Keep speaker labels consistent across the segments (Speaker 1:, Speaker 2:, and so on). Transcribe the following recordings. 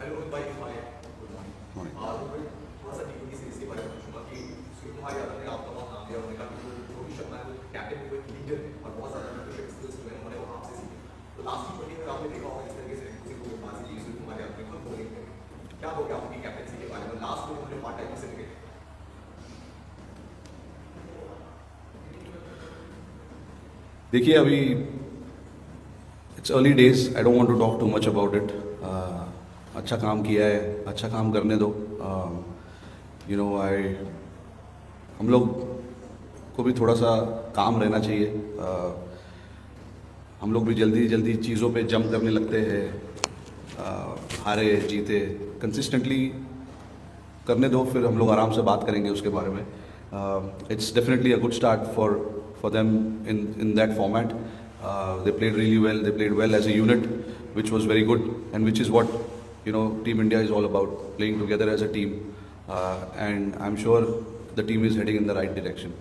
Speaker 1: Hello Rohit भाई, हाय, good morning.
Speaker 2: Morning.
Speaker 1: Rohit, थोड़ा सा टी20 सीरीज के बारे में पूछूंगा कि सूर्यकुमार यादव ने आपका बहुत नाम लिया, उन्होंने कहा कि जो रोहित शर्मा है वो कैप्टन को एक लीडर है और बहुत ज़्यादा लीडरशिप स्किल्स जो है उन्होंने वो आपसे सीखे। तो लास्ट टी20 में आपने देखा होगा इस तरीके से किसी को गेंदबाजी दी सूर्यकुमार यादव ने खुद बॉलिंग करी। क्या कहोगे आप उनकी कैप्टनसी के बारे में? लास्ट में उन्होंने पार्ट टाइम से निकले।
Speaker 2: देखिए अभी it's early days, I don't want to talk too much about it. अच्छा काम किया है, अच्छा काम करने दो। यू नो आई हम लोग को भी थोड़ा सा काम रहना चाहिए। हम लोग भी जल्दी जल्दी चीज़ों पे जंप करने लगते हैं। हारे जीते कंसिस्टेंटली करने दो, फिर हम लोग आराम से बात करेंगे उसके बारे में। It's definitely a good start for them in that format. They played really well. They played well as a unit, which was very good, and which is what Team India is all about, playing together as a team. And I'm sure the team is heading in the right direction.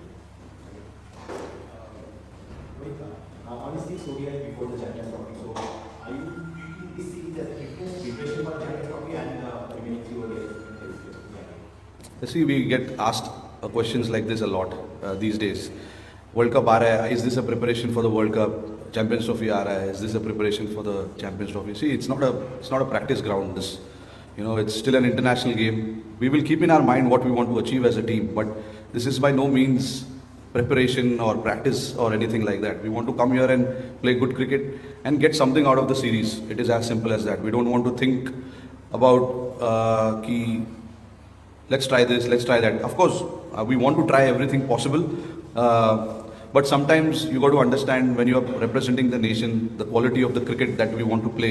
Speaker 3: Honestly, ODI before the Champions Trophy. So, are you treating this series as a preparation for Champions Trophy and remaining 3 ODIs?
Speaker 2: See, we get asked questions like this a lot these days. World Cup आ रहा है, is this a preparation for the World Cup? Champions Trophy आ रहा है, is this a preparation for the Champions Trophy? See, it's not a practice ground. This, it's still an international game. We will keep in our mind what we want to achieve as a team, but this is by no means preparation or practice or anything like that. We want to come here and play good cricket and get something out of the series. It is as simple as that. We don't want to think about ki let's try this, let's try that. Of course, we want to try everything possible. But sometimes you got to understand, when you are representing the nation, the quality of the cricket that we want to play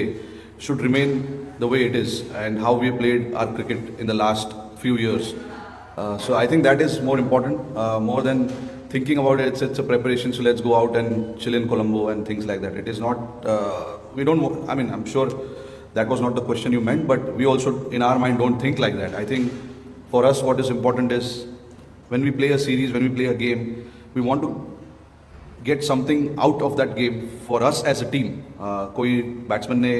Speaker 2: should remain the way it is, and how we played our cricket in the last few years. So I think that is more important, more than thinking about it. It's a preparation, so let's go out and chill in Colombo and things like that. It is not, we don't, I mean, I'm sure that was not the question you meant, but we also in our mind don't think like that. I think for us what is important is, when we play a series, when we play a game, we want to get something out of that game for us as a team. कोई batsman ने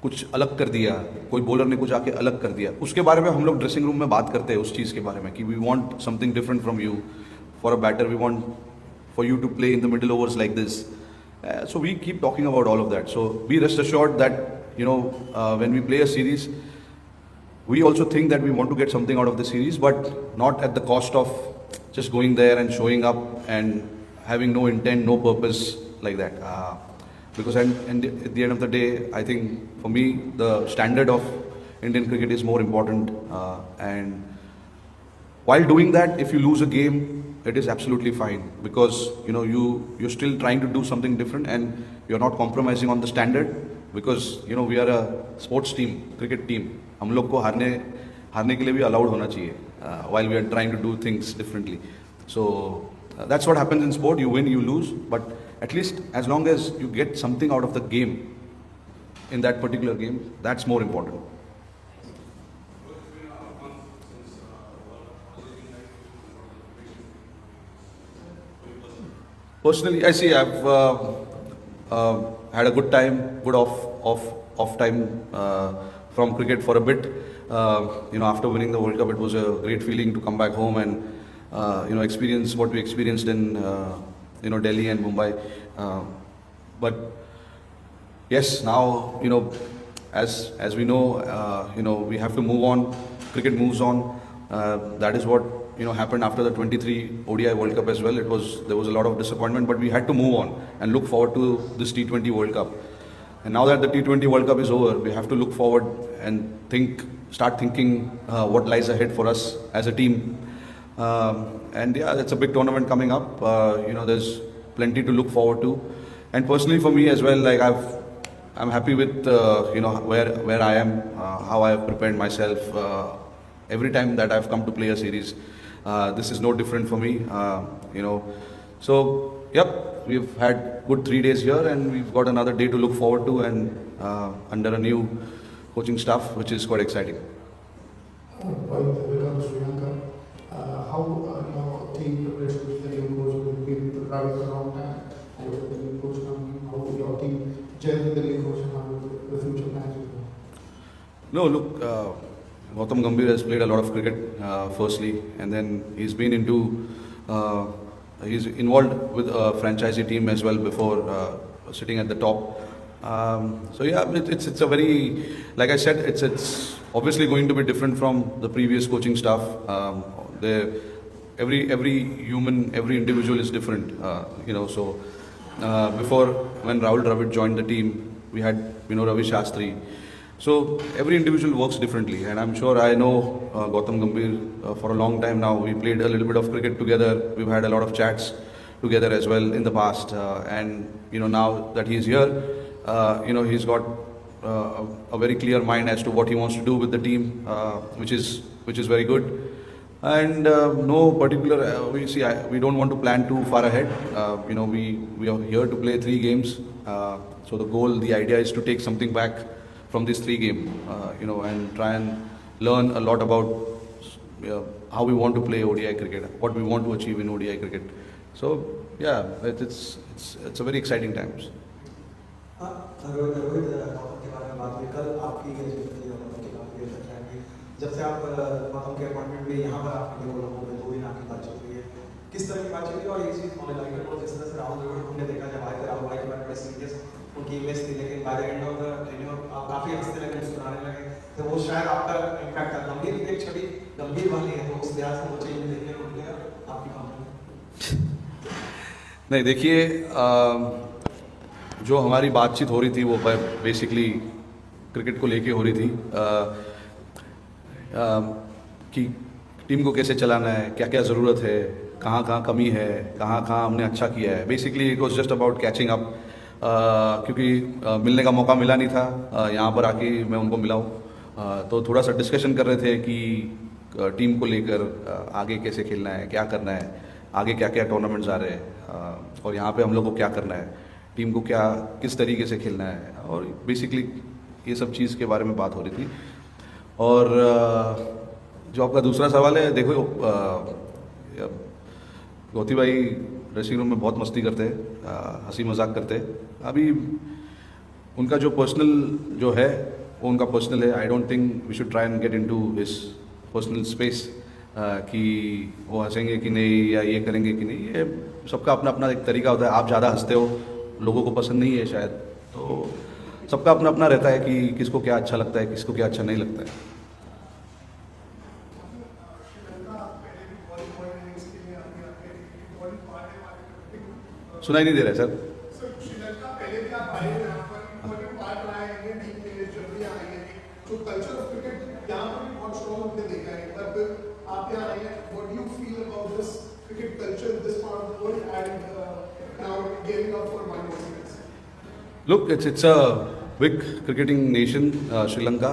Speaker 2: कुछ अलग कर दिया, कोई bowler ने कुछ आके अलग कर दिया, उसके बारे में हम लोग ड्रेसिंग रूम में बात करते हैं उस चीज़ के बारे में कि we want something different from you. For a batter we want for you to play in the middle overs like this. So we keep talking about all of that. So be rest assured that when we play a series, we also think that we want to get something out of the series, but not at the cost of just going there and showing up and having no intent, no purpose like that. Because at the end of the day, I think for me, the standard of Indian cricket is more important. And while doing that, if you lose a game, it is absolutely fine, because you're still trying to do something different, and you're not compromising on the standard, because we are a sports team, cricket team. हम लोग को हारने के लिए भी allowed होना चाहिए, while we are trying to do things differently. So that's what happens in sport. You win, you lose, but at least as long as you get something out of the game in that particular game, that's more important. Personally, I see I've had a good time, good off time from cricket for a bit. After winning the World Cup, it was a great feeling to come back home and experience what we experienced in Delhi and Mumbai. But yes, now as we know, we have to move on. Cricket moves on. That is what happened after the 23 ODI World Cup as well. There was a lot of disappointment, but we had to move on and look forward to this T20 World Cup. And now that the T20 World Cup is over, we have to look forward and start thinking what lies ahead for us as a team. And yeah, it's a big tournament coming up. There's plenty to look forward to. And personally for me as well, like I'm happy with where I am, how I have prepared myself. Every time that I've come to play a series, this is no different for me. So yep, we've had good 3 days here, and we've got another day to look forward to, and under a new coaching staff, which is quite exciting.
Speaker 4: Welcome to Sri Lanka. How team preparation with the new coach will be driving for a long time, and with the new coach coming, how will your team gel with the new coach and how will the future plans will go?
Speaker 2: No, look, Gautam Gambhir has played a lot of cricket, firstly, and then he's involved with a franchisee team as well before sitting at the top. So yeah, it's a very, like I said, it's obviously going to be different from the previous coaching staff. Every human, every individual is different, So before, when Rahul Dravid joined the team, we had Ravi Shastri. So every individual works differently, and I'm sure I know Gautam Gambhir for a long time now. We played a little bit of cricket together. We've had a lot of chats together as well in the past, and now that he's here, he's got a very clear mind as to what he wants to do with the team, which is very good. And no particular, we don't want to plan too far ahead. We are here to play 3 games. So the idea is to take something back from this 3 game, and try and learn a lot about how we want to play ODI cricket, what we want to achieve in ODI cricket. So yeah, it's a very exciting times.
Speaker 5: Rohit Gautam के बारे में बात हुई कल आपकी गौतम की बात हुई कि जब से आप गौतम के अपॉइंटमेंट में यहाँ पर आपके लोगों में 2 दिन आपकी बातचीत हुई है, किस तरह की बातचीत हुई और ये चीज़ हमें लगी है जिस तरह से राहुल द्रविड़ हमने देखा जब आए थे राहुल भाई के बारे में सीरियस उनकी इमेज थी, लेकिन by the end of the tenure आप काफ़ी हंसने लगे, मुस्कुराने लगे, तो वो शायद आपका इम्पैक्ट था। गंभीर की एक छवि गंभीर वाली है, तो उस लिहाज से वो चीज़ देखने को मिलेगा आपकी बात
Speaker 2: नहीं, देखिए, जो हमारी बातचीत हो रही थी वो बेसिकली क्रिकेट को लेके हो रही थी, कि टीम को कैसे चलाना है, क्या क्या ज़रूरत है, कहाँ कहाँ कमी है, कहाँ कहाँ हमने अच्छा किया है। Basically it was just about catching up, क्योंकि मिलने का मौका मिला नहीं था, यहाँ पर आके मैं उनको मिला हूँ, तो थोड़ा सा डिस्कशन कर रहे थे कि टीम को लेकर आगे कैसे खेलना है, क्या करना है, आगे क्या क्या टूर्नामेंट्स आ रहे हैं, और यहाँ पे हम लोग को क्या करना है, टीम को किस तरीके से खेलना है, और बेसिकली ये सब चीज़ के बारे में बात हो रही थी। और जो आपका दूसरा सवाल है, देखो, गौती भाई ड्रेसिंग रूम में बहुत मस्ती करते हैं, हंसी मजाक करते हैं। अभी उनका जो पर्सनल जो है वो उनका पर्सनल है। I don't think we should try and get into his personal space, कि वो हंसेंगे कि नहीं या ये करेंगे कि नहीं। ये सबका अपना अपना एक तरीका होता है। आप ज़्यादा हंसते हो, लोगों को पसंद नहीं है शायद, तो सबका अपना अपना रहता है कि किसको क्या अच्छा लगता है, किसको क्या अच्छा नहीं लगता है। सुनाई नहीं दे रहा है sir. Look, it's a big cricketing nation, Sri Lanka.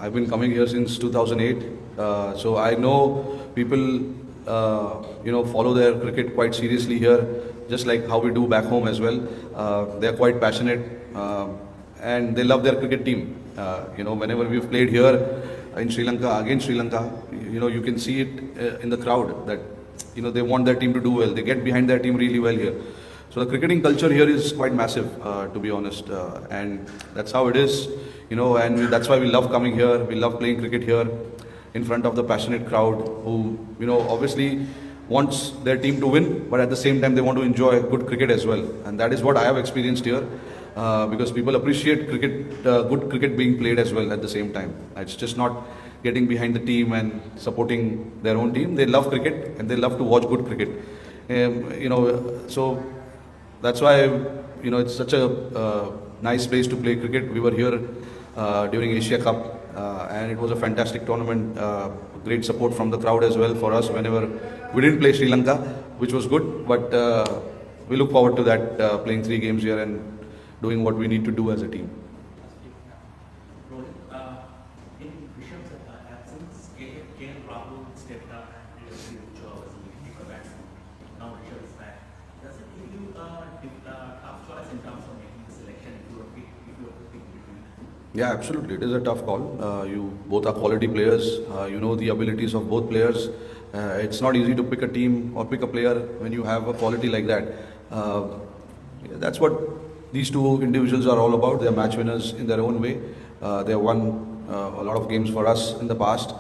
Speaker 2: I've been coming here since 2008, so I know people, follow their cricket quite seriously here, just like how we do back home as well. They're quite passionate, and they love their cricket team. Whenever we've played here in Sri Lanka, against Sri Lanka, you can see it in the crowd that, they want their team to do well. They get behind their team really well here. So the cricketing culture here is quite massive, to be honest, and that's how it is, and that's why we love coming here. We love playing cricket here in front of the passionate crowd who, obviously wants their team to win, but at the same time they want to enjoy good cricket as well. And that is what I have experienced here, because people appreciate cricket, good cricket being played as well at the same time. It's just not getting behind the team and supporting their own team. They love cricket and they love to watch good cricket. So that's why, it's such a nice place to play cricket. We were here during Asia Cup, and it was a fantastic tournament. Great support from the crowd as well for us whenever we didn't play Sri Lanka, which was good. But we look forward to that, playing 3 games here and doing what we need to do as a team.
Speaker 6: In Rishabh's absence, KL Rahul stepped up and did a good job as a wicket batsman. Now Rishabh is back. Does it give you a tough choice in terms of making the selection if you were to pick between?
Speaker 2: Yeah, absolutely. It is a tough call. You both are quality players. You know the abilities of both players. It's not easy to pick a team or pick a player when you have a quality like that. That's what these 2 individuals are all about. They are match winners in their own way. They have won a lot of games for us in the past,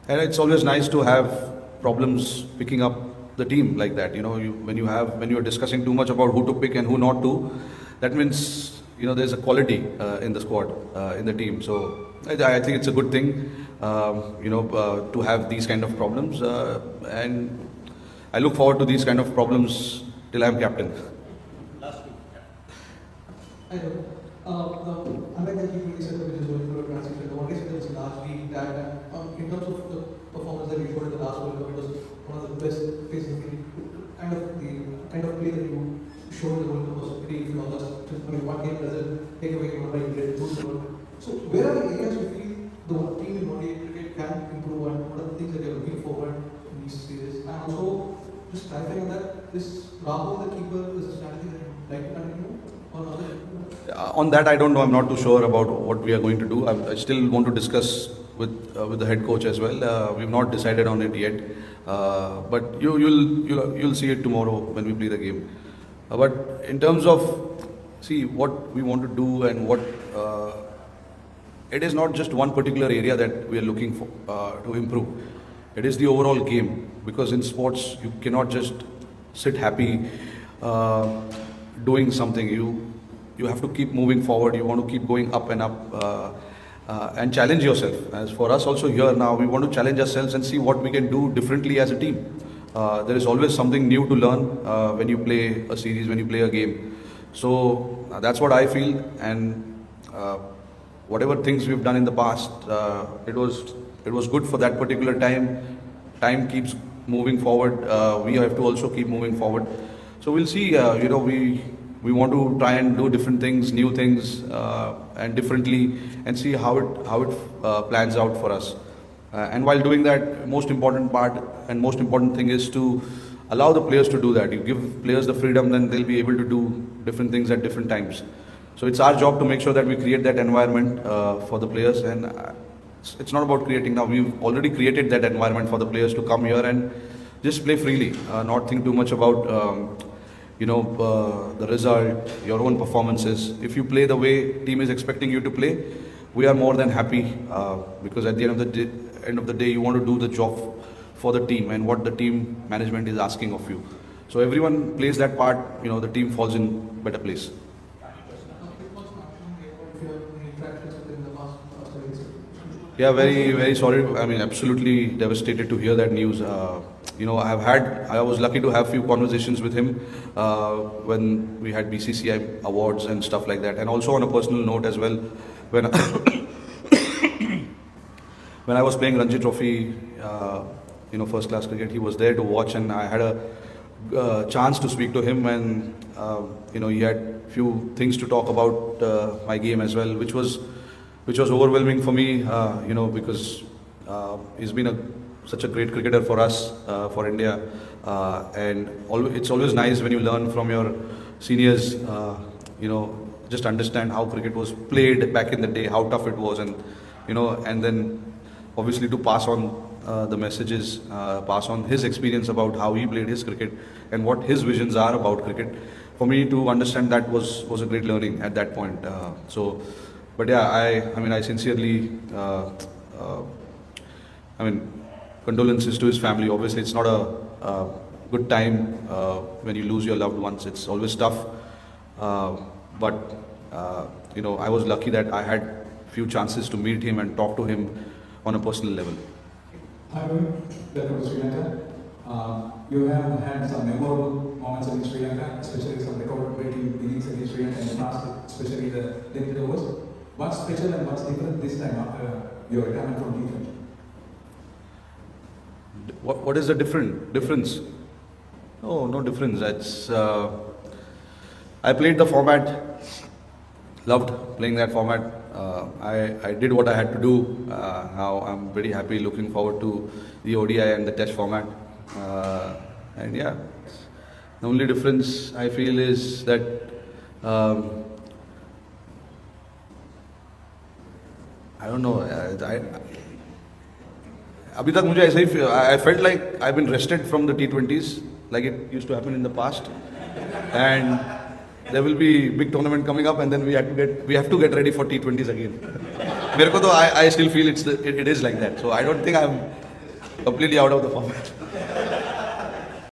Speaker 2: and it's always nice to have problems picking up the team like that. You know, when you are discussing too much about who to pick and who not to, that means there's a quality in the squad, in the team. So I think it's a good thing, to have these kind of problems, and I look forward to these kind of problems till I'm captain.
Speaker 7: I know. Unlike the T20 setup which is going through a transition, the only setup is largely that in terms of the performance that we showed in the last World Cup, it was one of the best facing the kind of play that you showed in the World Cup was pretty flawless. I mean, one game doesn't take away one right, you lose the World Cup. So where are the areas you feel the team in one-day cricket can improve, and what are the things that you're looking forward in these series? And also, just clarifying on that, this Rahul, the keeper, is the strategy that you'd like to continue?
Speaker 2: On that, I don't know. I'm not too sure about what we are going to do. I still want to discuss with the head coach as well. We've not decided on it yet, but you'll see it tomorrow when we play the game. But in terms of what we want to do and what it is not just one particular area that we are looking for to improve. It is the overall game, because in sports you cannot just sit happy doing something. You have to keep moving forward. You want to keep going up and up and challenge yourself. As for us also here now, we want to challenge ourselves and see what we can do differently as a team. There is always something new to learn when you play a series, when you play a game. So that's what I feel, and whatever things we've done in the past, it was good for that particular time. Time keeps moving forward. We have to also keep moving forward. So we'll see. We want to try and do different things, new things, and differently, and see how it plans out for us. And while doing that, most important part and most important thing is to allow the players to do that. You give players the freedom, then they'll be able to do different things at different times. So it's our job to make sure that we create that environment for the players, and it's not about creating now. We've already created that environment for the players to come here and just play freely, not think too much about the result, your own performances. If you play the way team is expecting you to play, we are more than happy, because at the end of the day, you want to do the job for the team and what the team management is asking of you. So everyone plays that part, the team falls in better place. Yeah, very, very sorry. I mean, absolutely devastated to hear that news. I was lucky to have few conversations with him when we had BCCI awards and stuff like that. And also on a personal note as well, when when I was playing Ranji Trophy, first class cricket, he was there to watch, and I had a chance to speak to him, and he had few things to talk about my game as well, which was overwhelming for me, because he's been such a great cricketer for us, for India, and it's always nice when you learn from your seniors, just understand how cricket was played back in the day, how tough it was, and and then obviously to pass on the messages, pass on his experience about how he played his cricket and what his visions are about cricket. For me to understand that was a great learning at that point. But yeah, I sincerely, condolences to his family. Obviously, it's not a good time when you lose your loved ones. It's always tough. But I was lucky that I had few chances to meet him and talk to him on a personal level.
Speaker 8: Hi, welcome to Sri Lanka. You have had some memorable moments in Sri Lanka, especially some record-breaking innings against Sri Lanka in the past, especially the limited overs. What's special and what's different this time after your retirement from T20?
Speaker 2: What is the difference? Oh, no difference. It's I played the format, loved playing that format. I did what I had to do. Now I'm very happy, looking forward to the ODI and the Test format. And yeah, the only difference I feel is that I don't know. अभी तक मुझे ऐसा ही I felt like I've been rested from the T20s, like it used to happen in the past, and there will be big tournament coming up, and then we have to get ready for T20s again. मेरे को तो I still feel it is like that. So I don't think I'm completely out of the format.